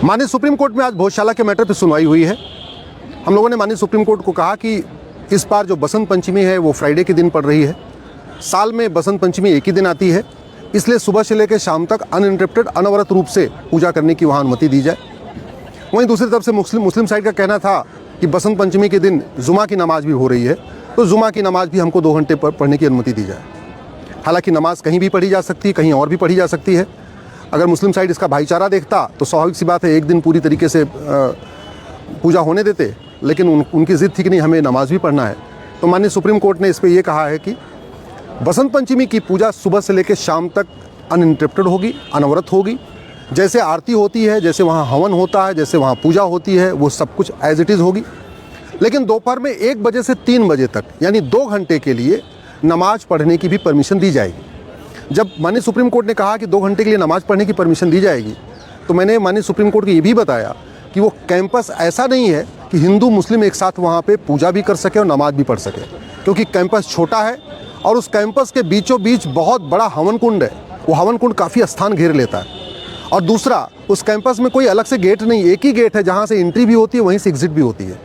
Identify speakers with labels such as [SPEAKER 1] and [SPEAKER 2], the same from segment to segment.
[SPEAKER 1] माननीय supreme court में आज भोजशाला के मैटर पर सुनवाई हुई है। हम लोगों ने माननीय सुप्रीम कोर्ट को कहा कि इस बार जो बसंत पंचमी है वो फ्राइडे के दिन पड़ रही है। साल में बसंत पंचमी एक ही दिन आती है, इसलिए सुबह से लेकर शाम तक अनइंटरप्टेड अनवरत रूप से पूजा करने की वहाँ अनुमति दी जाए। वहीं दूसरी तरफ से मुस्लिम साइड का कहना था कि बसंत पंचमी के दिन जुमा की नमाज भी हो रही है, तो जुमा की नमाज भी हमको 2 घंटे पढ़ने की अनुमति दी जाए। हालांकि नमाज कहीं भी पढ़ी जा सकती है, कहीं और भी पढ़ी जा सकती है। अगर मुस्लिम साइड इसका भाईचारा देखता तो स्वाभाविक सी बात है, एक दिन पूरी तरीके से पूजा होने देते, लेकिन उनकी ज़िद थी कि नहीं, हमें नमाज भी पढ़ना है। तो माननीय सुप्रीम कोर्ट ने इस पर यह कहा है कि बसंत पंचमी की पूजा सुबह से लेकर शाम तक अनइंटरप्टेड होगी, अनवरत होगी। जैसे आरती होती है, जैसे वहाँ हवन होता है, जैसे वहाँ पूजा होती है, वो सब कुछ एज इट इज़ होगी। लेकिन दोपहर में 1 बजे से 3 बजे तक यानी 2 घंटे के लिए नमाज पढ़ने की भी परमिशन दी जाएगी। जब माननीय सुप्रीम कोर्ट ने कहा कि 2 घंटे के लिए नमाज पढ़ने की परमिशन दी जाएगी, तो मैंने माननीय सुप्रीम कोर्ट को ये भी बताया कि वो कैंपस ऐसा नहीं है कि हिंदू मुस्लिम एक साथ वहाँ पे पूजा भी कर सके और नमाज भी पढ़ सके, क्योंकि कैंपस छोटा है और उस कैंपस के बीचों बीच बहुत बड़ा हवन कुंड है। वो हवन कुंड काफ़ी स्थान घेर लेता है। और दूसरा, उस कैंपस में कोई अलग से गेट नहीं, एक ही गेट है जहाँ से एंट्री भी होती है, वहीं से एग्जिट भी होती है।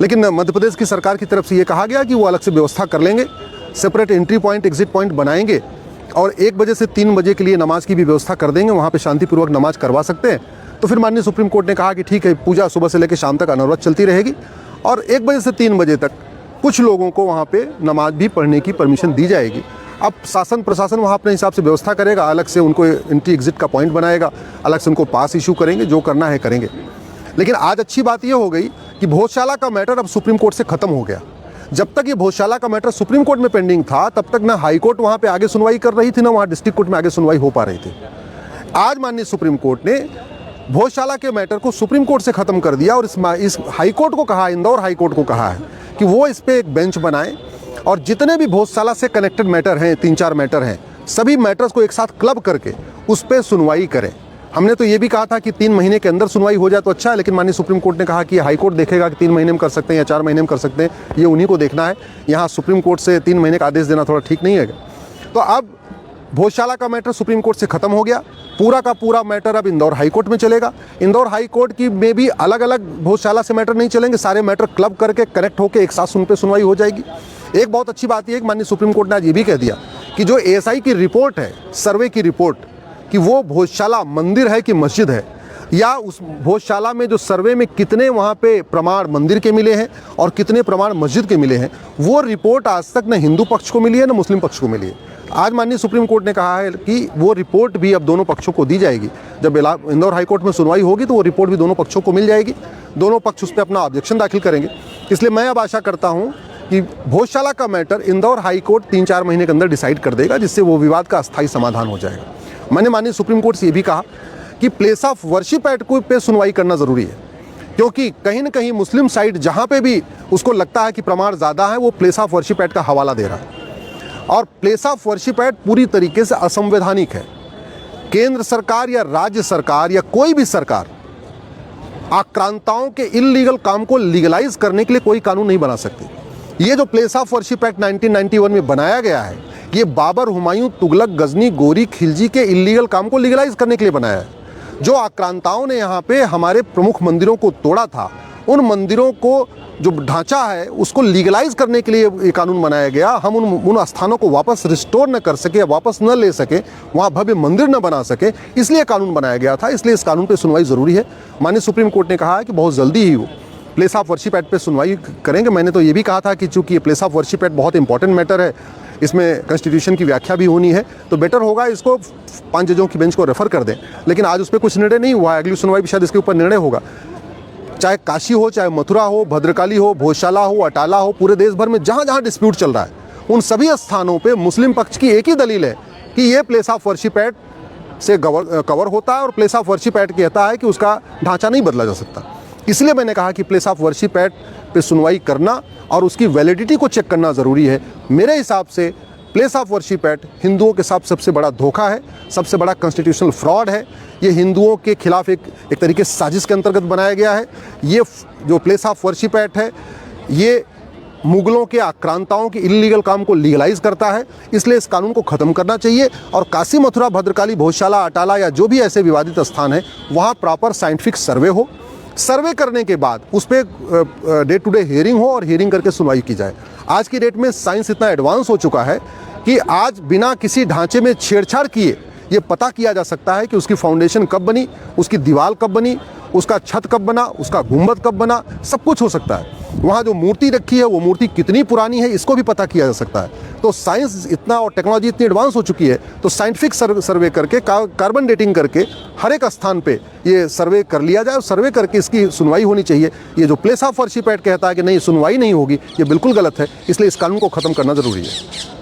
[SPEAKER 1] लेकिन मध्य प्रदेश की सरकार की तरफ से ये कहा गया कि वो अलग से व्यवस्था कर लेंगे, separate entry point exit point बनाएंगे और 1 बजे से 3 बजे के लिए नमाज की भी व्यवस्था कर देंगे, वहाँ पे शांतिपूर्वक नमाज करवा सकते हैं। तो फिर माननीय सुप्रीम कोर्ट ने कहा कि ठीक है, पूजा सुबह से लेकर शाम तक अनवरत चलती रहेगी और 1 बजे से 3 बजे तक कुछ लोगों को वहाँ पे नमाज भी पढ़ने की परमिशन दी जाएगी। अब शासन प्रशासन वहाँ अपने हिसाब से व्यवस्था करेगा, अलग से उनको एंट्री एग्जिट का पॉइंट बनाएगा, अलग से उनको पास इशू करेंगे, जो करना है करेंगे। लेकिन आज अच्छी बात यह हो गई कि भोजशाला का मैटर अब सुप्रीम कोर्ट से ख़त्म हो गया। जब तक ये भोजशाला का मैटर सुप्रीम कोर्ट में पेंडिंग था, तब तक ना हाई कोर्ट वहाँ पे आगे सुनवाई कर रही थी, ना वहाँ डिस्ट्रिक्ट कोर्ट में आगे सुनवाई हो पा रही थी। आज माननीय सुप्रीम कोर्ट ने भोजशाला के मैटर को सुप्रीम कोर्ट से ख़त्म कर दिया और इस हाई कोर्ट को कहा, इंदौर हाई कोर्ट को कहा है कि वो इस पर एक बेंच बनाए और जितने भी भोजशाला से कनेक्टेड मैटर हैं, 3-4 मैटर हैं, सभी मैटर्स को एक साथ क्लब करके उस पर सुनवाई करें। हमने तो ये भी कहा था कि 3 महीने के अंदर सुनवाई हो जाए तो अच्छा है, लेकिन माननीय सुप्रीम कोर्ट ने कहा कि हाई कोर्ट देखेगा कि 3 महीने में कर सकते हैं या 4 महीने में कर सकते हैं, ये उन्हीं को देखना है। यहाँ सुप्रीम कोर्ट से 3 महीने का आदेश देना थोड़ा ठीक नहीं है। तो अब भोजशाला का मैटर सुप्रीम कोर्ट से ख़त्म हो गया, पूरा का पूरा मैटर अब इंदौर हाई कोर्ट में चलेगा। इंदौर हाई कोर्ट की में भी अलग अलग भोजशाला से मैटर नहीं चलेंगे, सारे मैटर क्लब करके कनेक्ट होकर एक साथ उन पर सुनवाई हो जाएगी। एक बहुत अच्छी बात यह है कि माननीय सुप्रीम कोर्ट ने आज ये भी कह दिया कि जो ASI की रिपोर्ट है, सर्वे की रिपोर्ट, कि वो भोजशाला मंदिर है कि मस्जिद है, या उस भोजशाला में जो सर्वे में कितने वहाँ पे प्रमाण मंदिर के मिले हैं और कितने प्रमाण मस्जिद के मिले हैं, वो रिपोर्ट आज तक न हिंदू पक्ष को मिली है न मुस्लिम पक्ष को मिली है। आज माननीय सुप्रीम कोर्ट ने कहा है कि वो रिपोर्ट भी अब दोनों पक्षों को दी जाएगी। जब इंदौर हाई कोर्ट में सुनवाई होगी तो वो रिपोर्ट भी दोनों पक्षों को मिल जाएगी, दोनों पक्ष उस पर अपना ऑब्जेक्शन दाखिल करेंगे। इसलिए मैं अब आशा करता हूँ कि भोजशाला का मैटर इंदौर हाई कोर्ट 3-4 महीने के अंदर डिसाइड कर देगा, जिससे वो विवाद का अस्थायी समाधान हो जाएगा। मैंने माननीय सुप्रीम कोर्ट से ये भी कहा कि प्लेस ऑफ वर्शिप एक्ट को पे सुनवाई करना ज़रूरी है, क्योंकि कहीं ना कहीं मुस्लिम साइड जहाँ पे भी उसको लगता है कि प्रमाण ज़्यादा है, वो प्लेस ऑफ वर्शिप एक्ट का हवाला दे रहा है। और प्लेस ऑफ वर्शिप एक्ट पूरी तरीके से असंवैधानिक है। केंद्र सरकार या राज्य सरकार या कोई भी सरकार आक्रांताओं के इल्लीगल काम को लीगलाइज करने के लिए कोई कानून नहीं बना सकती। ये जो प्लेस ऑफ वर्शिप एक्ट 1991 में बनाया गया है, ये बाबर, हुमायूं, तुगलक, गजनी, गोरी, खिलजी के इल्लीगल काम को लीगलाइज करने के लिए बनाया है। जो आक्रांताओं ने यहाँ पे हमारे प्रमुख मंदिरों को तोड़ा था, उन मंदिरों को जो ढांचा है उसको लीगलाइज करने के लिए ये कानून बनाया गया। हम उन स्थानों को वापस रिस्टोर न कर सके, वापस न ले सके, वहाँ भव्य मंदिर न बना सके, इसलिए कानून बनाया गया था। इसलिए इस कानून पे सुनवाई ज़रूरी है। माननीय सुप्रीम कोर्ट ने कहा है कि बहुत जल्दी ही वो प्लेस ऑफ वर्शिप एक्ट पे सुनवाई करेंगे। मैंने तो ये भी कहा था कि चूँकि ये प्लेस ऑफ वर्शिप एक्ट बहुत इंपॉर्टेंट मैटर है, इसमें कॉन्स्टिट्यूशन की व्याख्या भी होनी है, तो बेटर होगा इसको 5 जजों की बेंच को रेफर कर दें। लेकिन आज उस पर कुछ निर्णय नहीं हुआ है, अगली सुनवाई भी शायद इसके ऊपर निर्णय होगा। चाहे काशी हो, चाहे मथुरा हो, भद्रकाली हो, भोजशाला हो, अटाला हो, पूरे देश भर में जहाँ जहाँ डिस्प्यूट चल रहा है, उन सभी स्थानों पे मुस्लिम पक्ष की एक ही दलील है कि ये प्लेस ऑफ वर्शिप एक्ट से कवर होता है और प्लेस ऑफ वर्शिप एक्ट कहता है कि उसका ढांचा नहीं बदला जा सकता। इसलिए मैंने कहा कि प्लेस ऑफ वर्शिप एक्ट पे सुनवाई करना और उसकी वैलिडिटी को चेक करना ज़रूरी है। मेरे हिसाब से प्लेस ऑफ वर्शिप एक्ट हिंदुओं के साथ सबसे बड़ा धोखा है, सबसे बड़ा कॉन्स्टिट्यूशनल फ्रॉड है। ये हिंदुओं के खिलाफ एक तरीके से साजिश के अंतर्गत बनाया गया है। ये जो प्लेस ऑफ वर्शिप एक्ट है, ये मुगलों के आक्रांताओं के इलीगल काम को लीगलाइज करता है। इसलिए इस कानून को ख़त्म करना चाहिए और काशी, मथुरा, भद्रकाली, भोजशाला, अटाला या जो भी ऐसे विवादित स्थान है वहाँ प्रॉपर साइंटिफिक सर्वे हो। सर्वे करने के बाद उस per day to day hearing हो और हियरिंग करके सुनवाई की जाए। आज की डेट में साइंस इतना एडवांस हो चुका है कि आज बिना किसी ढांचे में छेड़छाड़ किए ये पता किया जा सकता है कि उसकी फाउंडेशन कब बनी, उसकी दीवार कब बनी, उसका छत कब बना, उसका गुंबद कब बना, सब कुछ हो सकता है। वहाँ जो मूर्ति रखी है वो मूर्ति कितनी पुरानी है इसको भी पता किया जा सकता है। तो साइंस इतना और टेक्नोलॉजी इतनी एडवांस हो चुकी है, तो साइंटिफिक सर्वे करके, कार्बन डेटिंग करके हर एक स्थान पे ये सर्वे कर लिया जाए और सर्वे करके इसकी सुनवाई होनी चाहिए। ये जो प्लेस ऑफ वर्शिप एक्ट कहता है कि नहीं सुनवाई नहीं होगी, ये बिल्कुल गलत है। इसलिए इस कानून को ख़त्म करना ज़रूरी है।